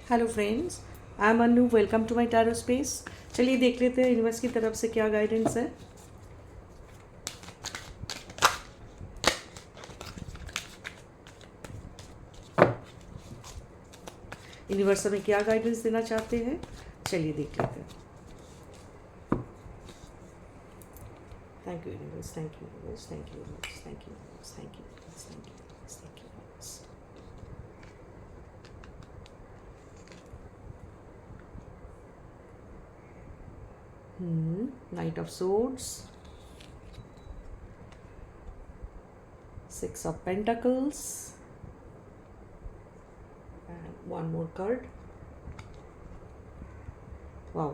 Hello friends, I am Anu. Welcome to my tarot space. चलिए देख लेते हैं यूनिवर्स की तरफ से क्या गाइडेंस है। यूनिवर्स हमें क्या गाइडेंस देना चाहते हैं, चलिए देख लेते हैं। Thank you universe, thank you universe, thank you universe, thank you universe, thank you universe, thank you universe, thank you universe. Night of swords, 6 of Pentacles, and one more card. Wow,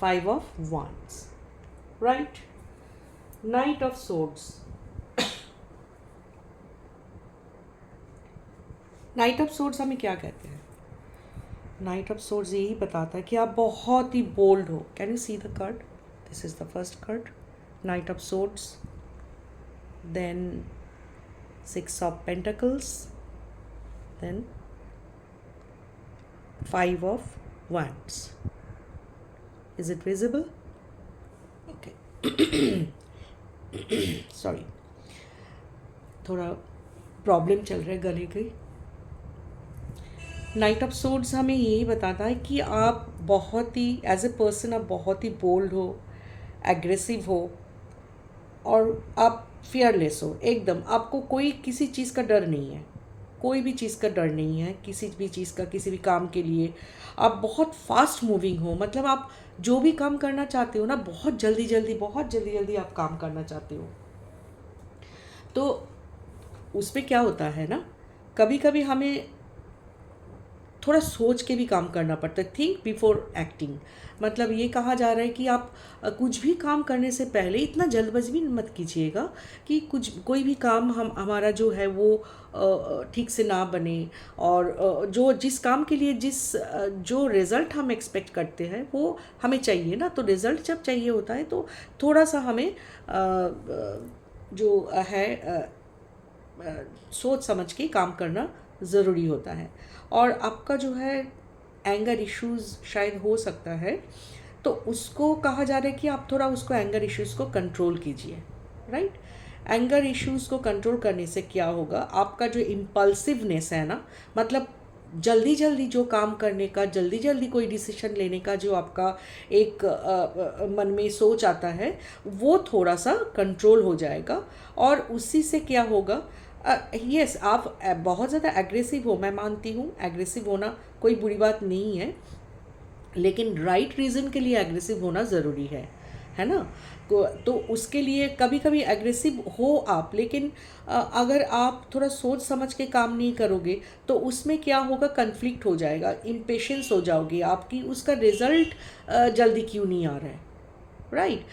5 of Wands. Right? Knight of Swords. Night of swords हमें क्या कहते हैं? Night of swords यही बताता है कि आप बहुत ही बोल्ड हो। Can you see the card? This is the first card, knight of swords, then 6 of Pentacles, then 5 of Wands. Is it visible? Okay. Sorry, थोड़ा प्रॉब्लम चल रहा है गले की। नाइट ऑफ सोर्ड्स हमें यही बताता है कि आप बहुत ही एज ए पर्सन आप बहुत ही बोल्ड हो, एग्रेसिव हो और आप फियरलेस हो एकदम। आपको कोई किसी चीज़ का डर नहीं है, कोई भी चीज़ का डर नहीं है, किसी भी चीज़ का, किसी भी काम के लिए आप बहुत फास्ट मूविंग हो। मतलब आप जो भी काम करना चाहते हो ना, बहुत जल्दी जल्दी आप काम करना चाहते हो। तो उसमें क्या होता है ना, कभी कभी हमें थोड़ा सोच के भी काम करना पड़ता है। Think before acting. मतलब ये कहा जा रहा है कि आप कुछ भी काम करने से पहले इतना जल्दबाजी मत कीजिएगा कि कोई भी काम हमारा जो है वो ठीक से ना बने। और जो जिस काम के लिए जो रिज़ल्ट हम एक्सपेक्ट करते हैं वो हमें चाहिए ना। तो रिज़ल्ट जब चाहिए होता है तो थोड़ा सा हमें जो है सोच समझ के काम करना ज़रूरी होता है। और आपका जो है एंगर इश्यूज़ शायद हो सकता है, तो उसको कहा जा रहा है कि आप थोड़ा उसको एंगर इश्यूज़ को कंट्रोल कीजिए। राइट? एंगर इश्यूज़ को कंट्रोल करने से क्या होगा, आपका जो इम्पल्सिवनेस है ना, मतलब जल्दी जल्दी जो काम करने का, जल्दी जल्दी कोई डिसीजन लेने का जो आपका एक मन में सोच आता है, वो थोड़ा सा कंट्रोल हो जाएगा। और उसी से क्या होगा, यस आप बहुत ज़्यादा एग्रेसिव हो, मैं मानती हूँ एग्रेसिव होना कोई बुरी बात नहीं है, लेकिन राइट रीज़न के लिए एग्रेसिव होना ज़रूरी है ना। तो उसके लिए कभी कभी एग्रेसिव हो आप, लेकिन अगर आप थोड़ा सोच समझ के काम नहीं करोगे तो उसमें क्या होगा, कन्फ्लिक्ट हो जाएगा, इम्पेशेंस हो जाओगे आपकी, उसका रिज़ल्ट जल्दी क्यों नहीं आ रहा है। राइट?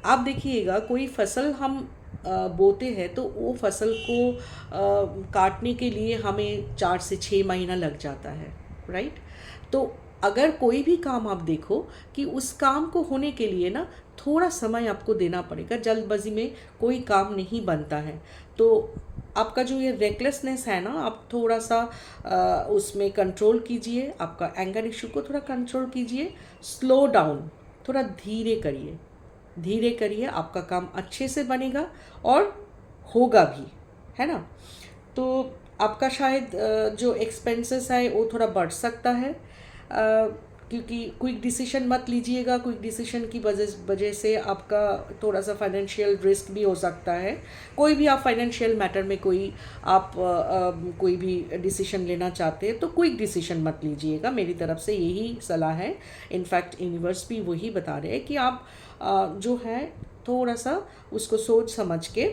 आप देखिएगा कोई फसल हम बोते हैं तो वो फसल को काटने के लिए हमें 4 से 6 महीना लग जाता है। राइट? तो अगर कोई भी काम आप देखो कि उस काम को होने के लिए ना थोड़ा समय आपको देना पड़ेगा। जल्दबाजी में कोई काम नहीं बनता है। तो आपका जो ये रेकलेसनेस है ना, आप थोड़ा सा उसमें कंट्रोल कीजिए। आपका एंगर इशू को थोड़ा कंट्रोल कीजिए, स्लो डाउन, थोड़ा धीरे करिए, धीरे करिए, आपका काम अच्छे से बनेगा और होगा भी, है ना। तो आपका शायद जो एक्सपेंसेस है वो थोड़ा बढ़ सकता है, क्योंकि क्विक डिसीजन मत लीजिएगा। क्विक डिसीजन की वजह से आपका थोड़ा सा फाइनेंशियल रिस्क भी हो सकता है। कोई भी आप फाइनेंशियल मैटर में कोई भी डिसीजन लेना चाहते हैं तो क्विक डिसीजन मत लीजिएगा, मेरी तरफ से यही सलाह है। इनफैक्ट यूनिवर्स भी वही बता रहे हैं कि आप जो है थोड़ा सा उसको सोच समझ के,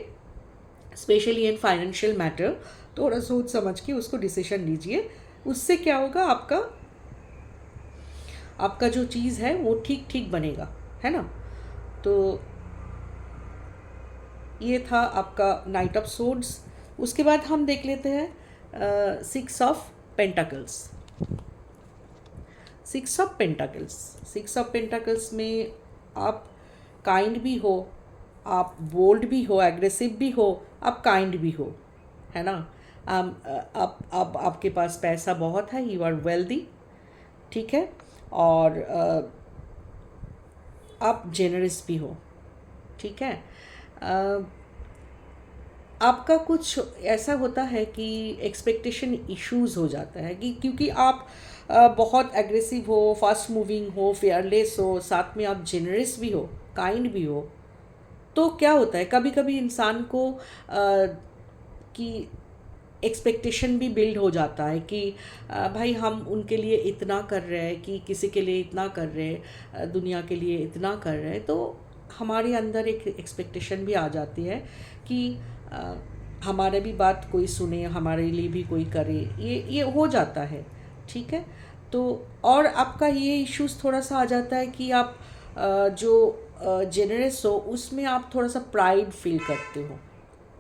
स्पेशली इन फाइनेंशियल मैटर, थोड़ा सोच समझ के उसको डिसीजन लीजिए। उससे क्या होगा, आपका जो चीज़ है वो ठीक ठीक बनेगा, है ना। तो ये था आपका नाइट ऑफ सोर्ड्स। उसके बाद हम देख लेते हैं 6 of Pentacles। 6 of Pentacles, 6 of Pentacles में आप काइंड भी हो, आप बोल्ड भी हो, एग्रेसिव भी हो, आप काइंड भी हो, है ना। आप आपके पास पैसा बहुत है, यू आर वेल्दी, ठीक है। और आप जेनरस भी हो, ठीक है। अ, आपका कुछ ऐसा होता है कि एक्सपेक्टेशन इश्यूज हो जाता है कि क्योंकि आप बहुत एग्रेसिव हो, फास्ट मूविंग हो, फेयरलेस हो, साथ में आप जेनरस भी हो, काइंड भी हो। तो क्या होता है, कभी कभी इंसान को कि एक्सपेक्टेशन भी बिल्ड हो जाता है कि भाई हम उनके लिए इतना कर रहे हैं, कि किसी के लिए इतना कर रहे हैं, दुनिया के लिए इतना कर रहे हैं, तो हमारे अंदर एक एक्सपेक्टेशन भी आ जाती है कि अ, हमारे भी बात कोई सुने, हमारे लिए भी कोई करे, ये हो जाता है, ठीक है। तो और आपका ये इश्यूज थोड़ा सा आ जाता है कि आप जो जेनरस हो उसमें आप थोड़ा सा प्राइड फील करते हो।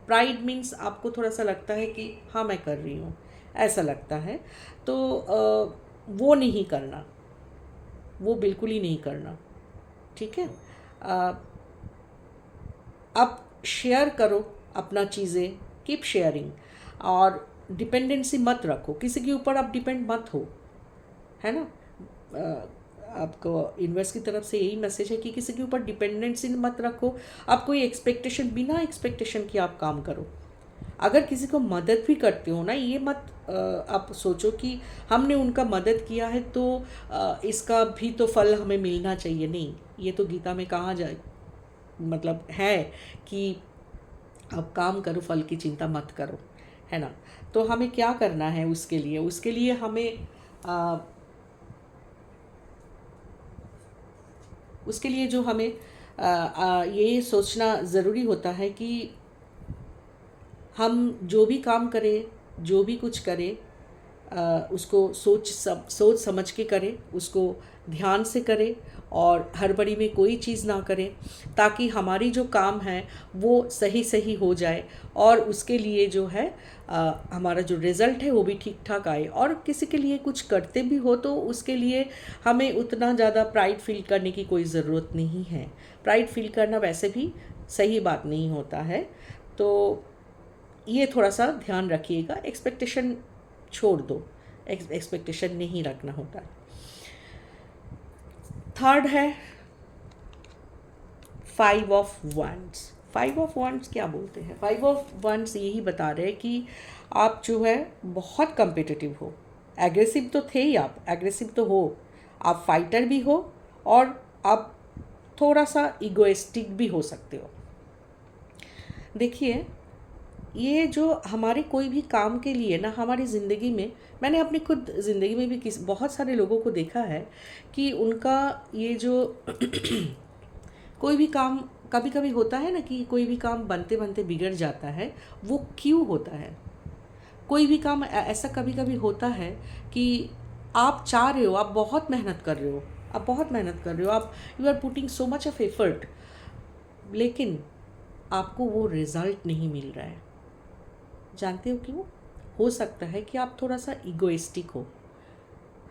प्राइड मीन्स आपको थोड़ा सा लगता है कि हाँ मैं कर रही हूँ, ऐसा लगता है। तो वो नहीं करना, वो बिल्कुल ही नहीं करना, ठीक है। अ, आप शेयर करो अपना चीज़ें, कीप शेयरिंग, और डिपेंडेंसी मत रखो, किसी के ऊपर आप डिपेंड मत हो, है ना। अ, आपको यूनिवर्स की तरफ से यही मैसेज है कि किसी के ऊपर डिपेंडेंसी मत रखो। आप कोई एक्सपेक्टेशन, बिना एक्सपेक्टेशन के आप काम करो। अगर किसी को मदद भी करते हो ना, ये मत आप सोचो कि हमने उनका मदद किया है तो इसका भी तो फल हमें मिलना चाहिए। नहीं, ये तो गीता में कहा जाए, मतलब है कि अब काम करो, फल की चिंता मत करो, है ना। तो हमें क्या करना है उसके लिए हमें आ, उसके लिए जो हमें ये सोचना ज़रूरी होता है कि हम जो भी काम करें, जो भी कुछ करें, उसको सोच समझ के करें, उसको ध्यान से करें, और हड़बड़ी में कोई चीज़ ना करें, ताकि हमारी जो काम है वो सही सही हो जाए, और उसके लिए जो है हमारा जो रिज़ल्ट है वो भी ठीक ठाक आए। और किसी के लिए कुछ करते भी हो तो उसके लिए हमें उतना ज़्यादा प्राइड फील करने की कोई ज़रूरत नहीं है। प्राइड फील करना वैसे भी सही बात नहीं होता है। तो ये थोड़ा सा ध्यान रखिएगा, एक्सपेक्टेशन छोड़ दो, एक्सपेक्टेशन नहीं रखना होता। थर्ड है 5 ऑफ वंस। 5 ऑफ वंस क्या बोलते हैं? 5 ऑफ वंस यही बता रहे हैं कि आप जो है बहुत कम्पिटिटिव हो। एग्रेसिव तो थे ही, आप एग्रेसिव तो हो, आप फाइटर भी हो, और आप थोड़ा सा इगोइस्टिक भी हो सकते हो। देखिए, ये जो हमारे कोई भी काम के लिए ना, हमारी ज़िंदगी में, मैंने अपनी खुद ज़िंदगी में भी बहुत सारे लोगों को देखा है कि उनका ये जो कोई भी काम, कभी कभी होता है ना कि कोई भी काम बनते बनते बिगड़ जाता है। वो क्यों होता है? कोई भी काम ऐसा कभी कभी होता है कि आप चाह रहे हो, आप बहुत मेहनत कर रहे हो, आप बहुत मेहनत कर रहे हो, आप you are putting so much of effort, लेकिन आपको वो रिज़ल्ट नहीं मिल रहा है। जानते हो क्यों? हो सकता है कि आप थोड़ा सा इगोइस्टिक हो,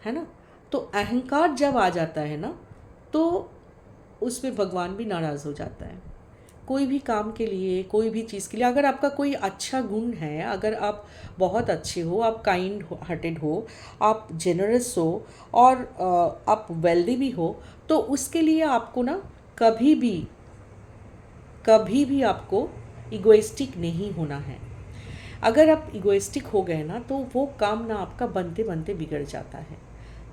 है ना। तो अहंकार जब आ जाता है ना, तो उसमें भगवान भी नाराज़ हो जाता है। कोई भी काम के लिए, कोई भी चीज़ के लिए, अगर आपका कोई अच्छा गुण है, अगर आप बहुत अच्छे हो, आप काइंड हार्टेड हो, आप जेनरस हो, और आप वेल्दी भी हो, तो उसके लिए आपको ना कभी भी आपको इगोइस्टिक नहीं होना है। अगर आप इगोइस्टिक हो गए ना, तो वो काम ना आपका बनते बनते बिगड़ जाता है।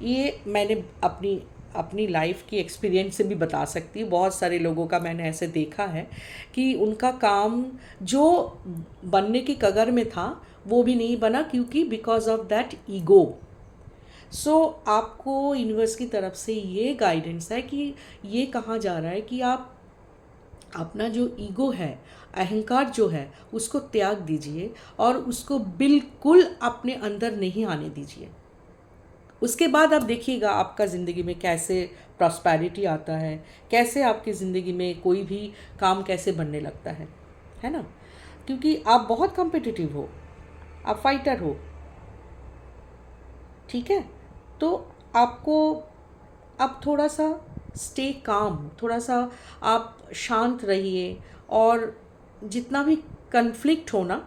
ये मैंने अपनी अपनी लाइफ की एक्सपीरियंस से भी बता सकती हूँ। बहुत सारे लोगों का मैंने ऐसे देखा है कि उनका काम जो बनने की कगार में था वो भी नहीं बना, क्योंकि बिकॉज ऑफ दैट ईगो। सो आपको यूनिवर्स की तरफ से ये गाइडेंस है कि ये कहा जा रहा है कि आप अपना जो ईगो है, अहंकार जो है, उसको त्याग दीजिए, और उसको बिल्कुल अपने अंदर नहीं आने दीजिए। उसके बाद आप देखिएगा आपका ज़िंदगी में कैसे प्रॉस्पेरिटी आता है, कैसे आपकी ज़िंदगी में कोई भी काम कैसे बनने लगता है ना। क्योंकि आप बहुत कॉम्पिटिटिव हो, आप फाइटर हो, ठीक है। तो आपको अब थोड़ा सा स्टे काम, थोड़ा सा आप शांत रहिए, और जितना भी कन्फ्लिक्ट हो ना,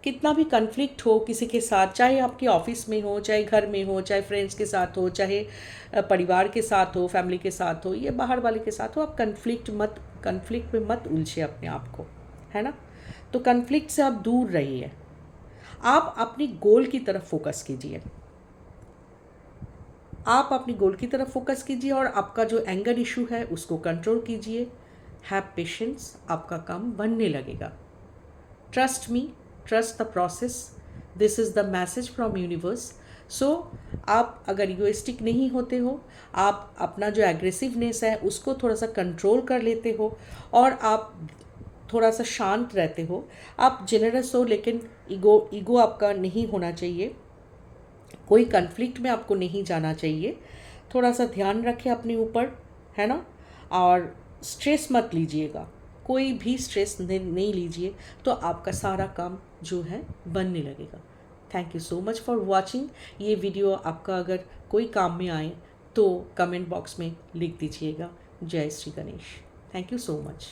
कितना भी कन्फ्लिक्ट हो किसी के साथ, चाहे आपके ऑफिस में हो, चाहे घर में हो, चाहे फ्रेंड्स के साथ हो, चाहे परिवार के साथ हो, फैमिली के साथ हो, या बाहर वाले के साथ हो, आप कन्फ्लिक्ट में मत उलझे अपने आप को, है ना। तो कन्फ्लिक्ट से आप दूर रहिए, आप अपनी गोल की तरफ फोकस कीजिए, आप अपनी गोल की तरफ फोकस कीजिए और आपका जो एंगर इशू है उसको कंट्रोल कीजिए। हैव पेशेंस, आपका काम बनने लगेगा। Trust me, trust the process, this is the message from universe. So आप अगर इगोइस्टिक नहीं होते हो, आप अपना जो एग्रेसिवनेस है उसको थोड़ा सा कंट्रोल कर लेते हो और आप थोड़ा सा शांत रहते हो, आप जेनरस हो, लेकिन ईगो आपका नहीं होना चाहिए, कोई कन्फ्लिक्ट में आपको नहीं जाना चाहिए। थोड़ा सा ध्यान रखें अपने ऊपर, है ना। और स्ट्रेस मत लीजिएगा, कोई भी स्ट्रेस नहीं लीजिए, तो आपका सारा काम जो है बनने लगेगा। Thank you so much for watching. ये वीडियो आपका अगर कोई काम में आए तो कमेंट बॉक्स में लिख दीजिएगा। जय Shri Ganesh. Thank you so much.